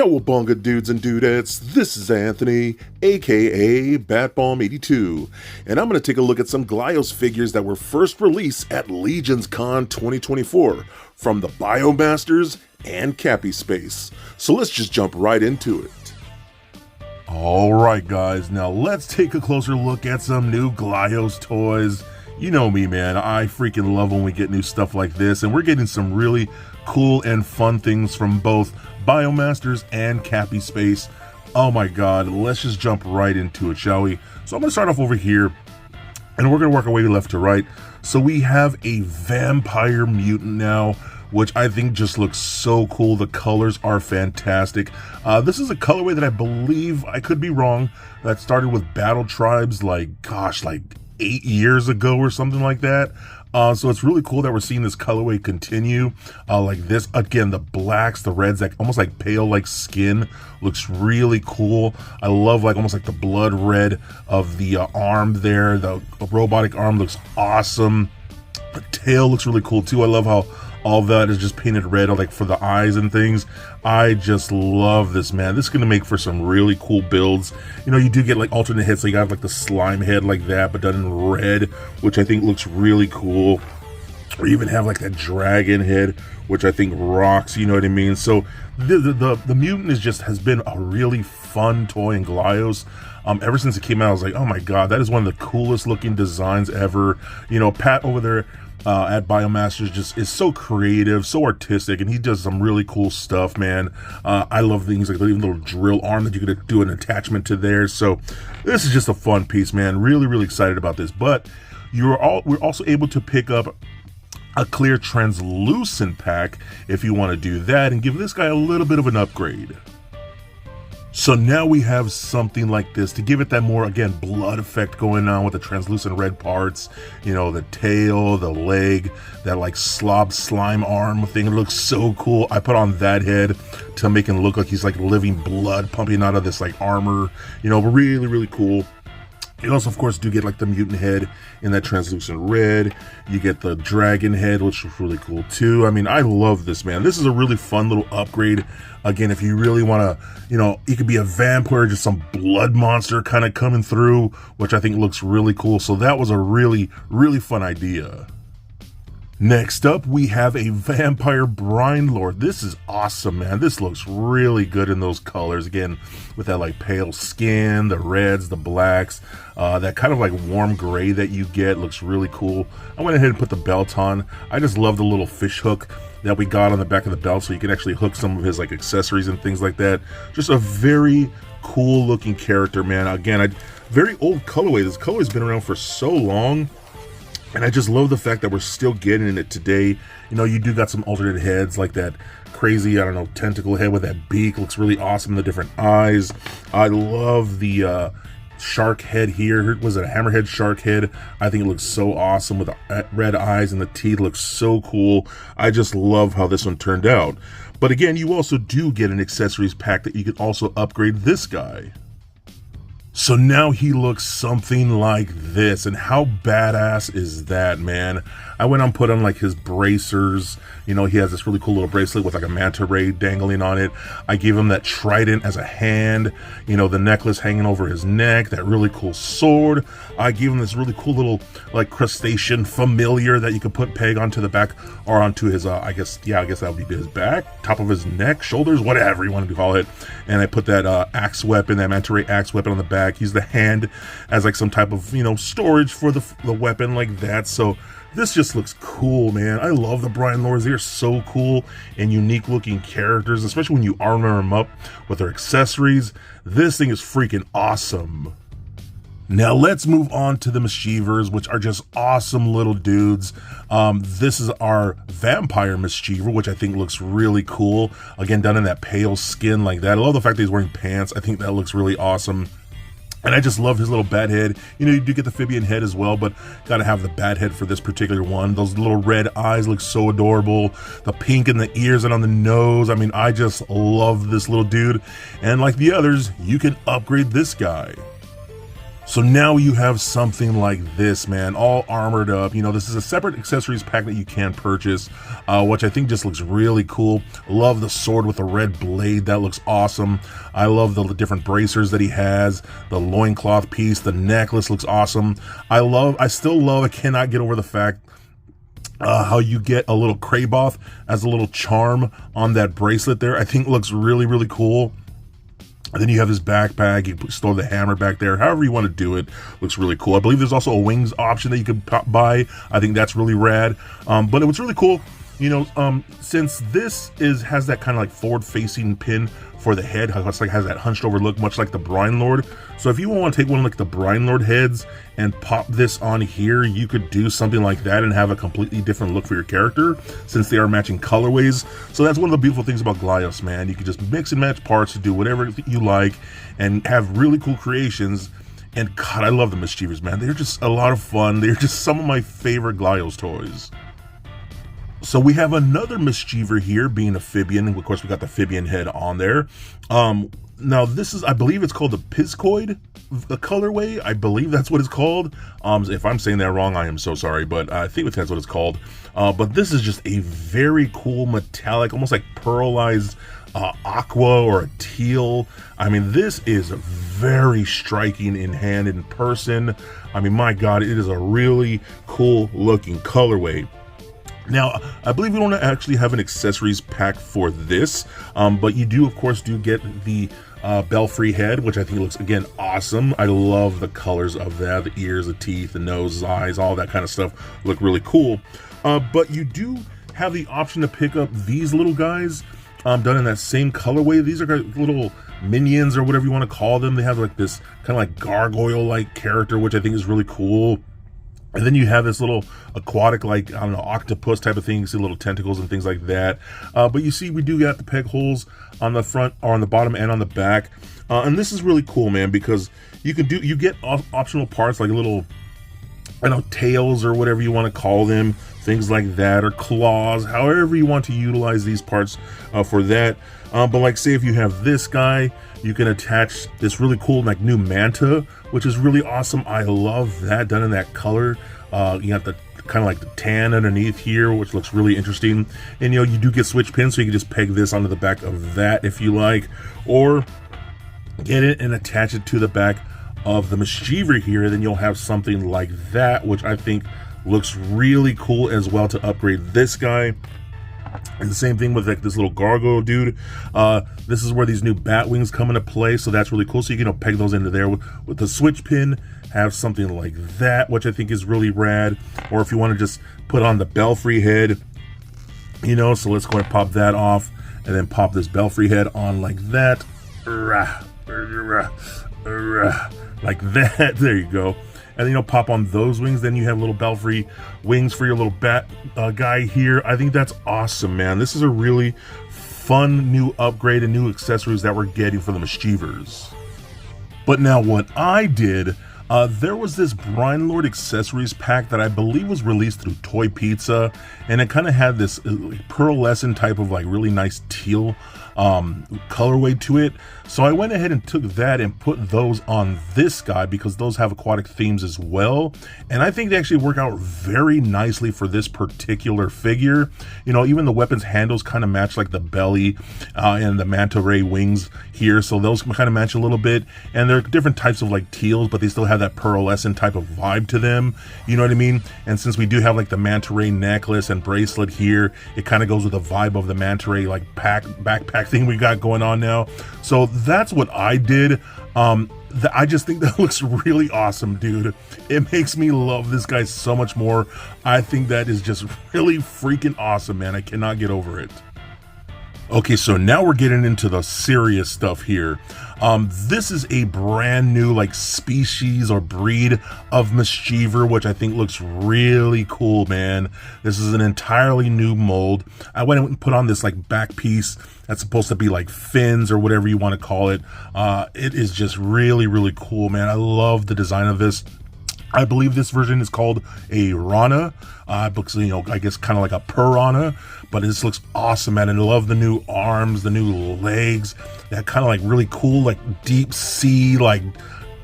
Cowabunga dudes and dudettes, this is Anthony, aka Batbalm82, and I'm going to take a look at some Glyos figures that were first released at Legions Con 2024 from the Biomasters and Cappy Space. So let's just jump right into it. Alright guys, now let's take a closer look at some new Glyos toys. You know me, man, I freaking love when we get new stuff like this, and we're getting some really cool and fun things from both Biomasters and Cappy Space. Oh my god, let's just jump right into it, shall we? So I'm going to start off over here, and we're going to work our way left to right. So we have a vampire mutant now, which I think just looks so cool. The colors are fantastic. This is a colorway that I believe, I could be wrong, that started with Battle Tribes like 8 years ago or something like that. So it's really cool that we're seeing this colorway continue like this. Again, the blacks, the reds, like almost like pale like skin, looks really cool. I love almost like the blood red of the arm there. The robotic arm looks awesome. The tail looks really cool too. I love how all that is just painted red, like for the eyes and things. I just love this, man. This is gonna make for some really cool builds. You know, you do get like alternate heads, so you have like the slime head like that, but done in red, which I think looks really cool. Or even have like that dragon head, which I think rocks, you know what I mean? So the mutant has been a really fun toy in Glyos. Ever since it came out, I was like, oh my god, that is one of the coolest looking designs ever. You know, Pat over there at Biomasters just is so creative, so artistic, and he does some really cool stuff, man. I love things like the even little drill arm that you could do an attachment to there. So this is just a fun piece, man. Really excited about this. But we're also able to pick up a clear translucent pack if you want to do that and give this guy a little bit of an upgrade. So now we have something like this to give it that more, again, blood effect going on with the translucent red parts, you know, the tail, the leg, that like slob slime arm thing. It looks so cool. I put on that head to make him look like he's like living blood pumping out of this like armor, you know, really cool. You also, of course, do get like the mutant head in that translucent red. You get the dragon head, which is really cool too. I mean, I love this, man. This is a really fun little upgrade. Again, if you really want to, you know, you could be a vampire, just some blood monster kind of coming through, which I think looks really cool. So that was a really fun idea. Next up, we have a vampire brine lord. This is awesome, man. This looks really good in those colors. Again, with that like pale skin, the reds, the blacks, that kind of like warm gray that you get looks really cool. I went ahead and put the belt on. I just love the little fish hook that we got on the back of the belt, so you can actually hook some of his like accessories and things like that. Just a very cool looking character, man. Again, very old colorway. This colorway's been around for so long. And I just love the fact that we're still getting it today. You know, you do got some alternate heads, like that crazy, I don't know, tentacle head with that beak. Looks really awesome, the different eyes. I love the shark head here. Was it a hammerhead shark head? I think it looks so awesome with the red eyes, and the teeth looks so cool. I just love how this one turned out. But again, you also do get an accessories pack that you can also upgrade this guy. So now he looks something like this, and how badass is that, man? I went and put on like his bracers. You know, he has this really cool little bracelet with like a manta ray dangling on it. I gave him that trident as a hand, you know, the necklace hanging over his neck, that really cool sword. I gave him this really cool little like crustacean familiar that you could peg onto the back or onto his, I guess that would be his back, top of his neck, shoulders, whatever you want to call it. And I put that axe weapon, that manta ray axe weapon on the back. He's the hand as like some type of, you know, storage for the weapon like that. So this just looks cool, man. I love the brine lords. They're so cool and unique looking characters, especially when you armor them up with their accessories. This thing is freaking awesome. Now let's move on to the mischievers, which are just awesome little dudes. This is our vampire mischiever, which I think looks really cool. Again, done in that pale skin like that. I love the fact that he's wearing pants. I think that looks really awesome. And I just love his little bat head. You know, you do get the Phibian head as well, but gotta have the bat head for this particular one. Those little red eyes look so adorable. The pink in the ears and on the nose. I mean, I just love this little dude. And like the others, you can upgrade this guy. So now you have something like this, man, all armored up. You know, this is a separate accessories pack that you can purchase, which I think just looks really cool. Love the sword with the red blade. That looks awesome. I love the different bracers that he has, the loincloth piece, the necklace looks awesome. I cannot get over the fact how you get a little Kraboth as a little charm on that bracelet there. I think it looks really, really cool. And then you have his backpack, you store the hammer back there, however you want to do it. Looks really cool. I believe there's also a wings option that you could buy. I think that's really rad. But it was really cool, you know, since this has that kind of like forward-facing pin for the head, how it's like has that hunched over look, much like the Brine Lord. So if you want to take one of like the Brine Lord heads and pop this on here, you could do something like that and have a completely different look for your character, since they are matching colorways. So that's one of the beautiful things about Glyos, man. You can just mix and match parts to do whatever you like and have really cool creations. And God, I love the Mischievers, man. They're just a lot of fun. They're just some of my favorite Glyos toys. So we have another Mischiever here, being a Phibian. Of course, we got the Phibian head on there. Now this is, I believe it's called the Piscoid colorway. I believe that's what it's called. If I'm saying that wrong, I am so sorry, but I think that's what it's called. But this is just a very cool metallic, almost like pearlized aqua or a teal. I mean, this is very striking in hand, in person. I mean, my God, it is a really cool looking colorway. Now, I believe we don't actually have an accessories pack for this, but you do, of course, get the belfry head, which I think looks, again, awesome. I love the colors of that, the ears, the teeth, the nose, eyes, all that kind of stuff look really cool. But you do have the option to pick up these little guys done in that same colorway. These are little minions or whatever you want to call them. They have like this kind of like gargoyle-like character, which I think is really cool. And then you have this little aquatic, like, I don't know, octopus type of thing. You see little tentacles and things like that. But you see, we do got the peg holes on the front, or on the bottom and on the back. And this is really cool, man, because you get optional parts like little, I don't know, tails or whatever you want to call them, things like that, or claws, however you want to utilize these parts for that. But like, say if you have this guy, you can attach this really cool like new manta, which is really awesome. I love that, done in that color. You got the kind of like the tan underneath here, which looks really interesting. And you know, you do get switch pins, so you can just peg this onto the back of that if you like, or get it and attach it to the back of the Mischiever here. Then you'll have something like that, which I think looks really cool as well to upgrade this guy. And the same thing with like this little gargoyle dude. This is where these new bat wings come into play, so that's really cool. So you can peg those into there with the switch pin, have something like that, which I think is really rad. Or if you want to just put on the belfry head, you know, so let's go ahead and pop that off, and then pop this belfry head on like that. Like that. There you go. And, you know, pop on those wings. Then you have little belfry wings for your little bat guy here. I think that's awesome, man. This is a really fun new upgrade and new accessories that we're getting for the Mischievers. But now what I did, there was this Brine Lord accessories pack that I believe was released through Toy Pizza, and it kind of had this pearlescent type of like really nice teal colorway to it. So I went ahead and took that and put those on this guy, because those have aquatic themes as well, and I think they actually work out very nicely for this particular figure. You know, even the weapons handles kind of match like the belly and the manta ray wings here, so those kind of match a little bit. And they're different types of like teals, but they still have that pearlescent type of vibe to them, you know what I mean? And since we do have like the manta ray necklace and bracelet here, it kind of goes with the vibe of the manta ray like backpack thing we got going on now. So that's what I did. I just think that looks really awesome, dude. It makes me love this guy so much more. I think that is just really freaking awesome, man. I cannot get over it. Okay, so now we're getting into the serious stuff here. This is a brand new like species or breed of Mischiever, which I think looks really cool, man. This is an entirely new mold. I went and put on this like back piece that's supposed to be like fins or whatever you want to call it. It is just really, really cool, man. I love the design of this. I believe this version is called a Rana. Looks, you know, I guess kind of like a piranha, but this looks awesome, man. And I love the new arms, the new legs, that kind of like really cool, like deep sea, like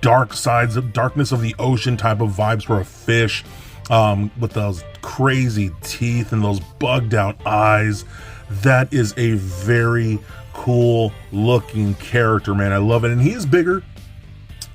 darkness of the ocean type of vibes for a fish, with those crazy teeth and those bugged out eyes. That is a very cool looking character, man. I love it. And he is bigger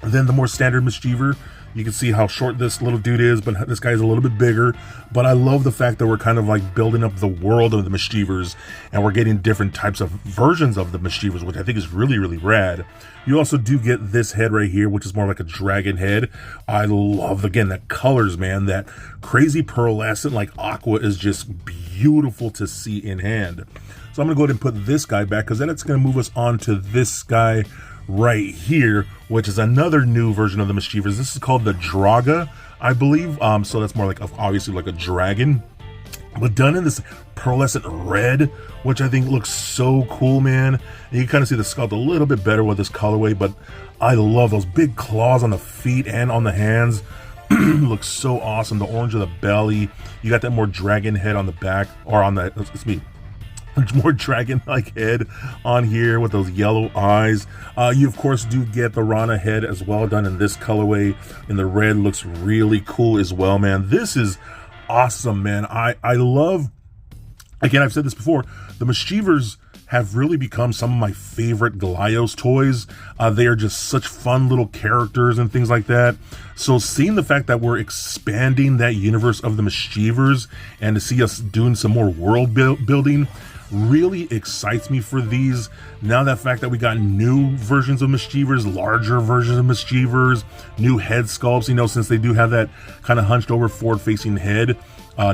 than the more standard Mischiever. You can see how short this little dude is, but this guy is a little bit bigger. But I love the fact that we're kind of like building up the world of the Mischievers, and we're getting different types of versions of the Mischievers, which I think is really, really rad. You also do get this head right here, which is more like a dragon head. I love, again, that colors, man. That crazy pearlescent, like aqua, is just beautiful to see in hand. So I'm going to go ahead and put this guy back, because then it's going to move us on to this guy right here, which is another new version of the Mischievers. This is called the Draga, I believe. So that's more like, obviously, like a dragon, but done in this pearlescent red, which I think looks so cool, man. And you can kind of see the sculpt a little bit better with this colorway, but I love those big claws on the feet and on the hands. Looks so awesome. The orange of the belly. You got that more dragon head on the back, or on the, it's me, more dragon-like head on here with those yellow eyes. You of course do get the Rana head as well, done in this colorway, and the red looks really cool as well, man. This is awesome, man. I love, again, I've said this before, the Mischievers have really become some of my favorite Glyos toys. They are just such fun little characters and things like that. So seeing the fact that we're expanding that universe of the Mischievers, and to see us doing some more world building, really excites me for these. Now that fact that we got new versions of Mischievers, larger versions of Mischievers, new head sculpts, you know, since they do have that kind of hunched over forward facing head,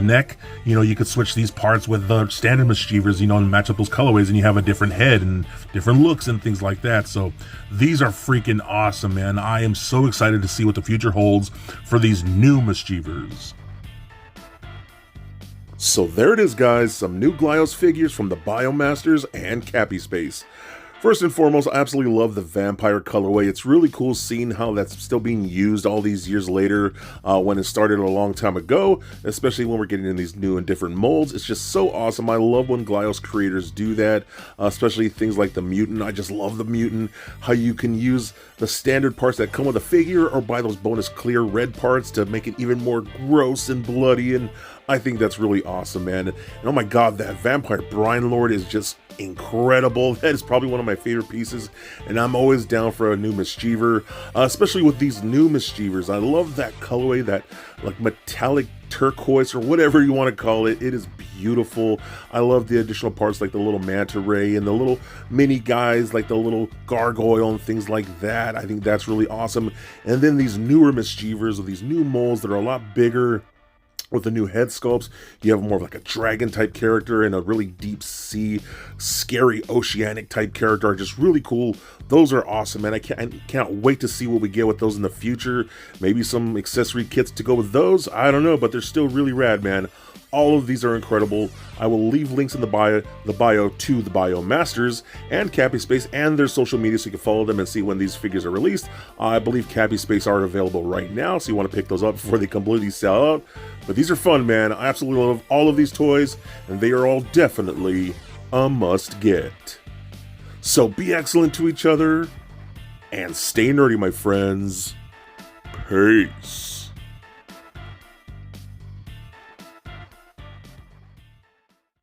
neck, you know, you could switch these parts with the standard Mischievers, you know, and match up those colorways, and you have a different head and different looks and things like that. So these are freaking awesome, man. I am so excited to see what the future holds for these new Mischievers. So there it is, guys, some new Glyos figures from the Biomasters and Cappy Space. First and foremost, I absolutely love the vampire colorway. It's really cool seeing how that's still being used all these years later, when it started a long time ago, especially when we're getting in these new and different molds. It's just so awesome. I love when Glyos creators do that, especially things like the mutant. I just love the mutant, how you can use the standard parts that come with a figure, or buy those bonus clear red parts to make it even more gross and bloody, and I think that's really awesome, man. And oh my god, that vampire brine lord is just incredible. That is probably one of my favorite pieces, and I'm always down for a new Mischiever, especially with these new Mischievers. I love that colorway, that like metallic turquoise or whatever you want to call it. It is beautiful. I love the additional parts like the little manta ray and the little mini guys like the little gargoyle and things like that. I think that's really awesome. And then these newer Mischievers with these new molds that are a lot bigger, with the new head sculpts. You have more of like a dragon type character and a really deep sea, scary oceanic type character are just really cool. Those are awesome, man. I can't wait to see what we get with those in the future. Maybe some accessory kits to go with those. I don't know, but they're still really rad, man. All of these are incredible. I will leave links in the bio to the Biomasters and Cappy Space and their social media, so you can follow them and see when these figures are released. I believe Cappy Space are available right now, so you want to pick those up before they completely sell out. But these are fun, man. I absolutely love all of these toys, and they are all definitely a must get. So be excellent to each other, and stay nerdy, my friends. Peace.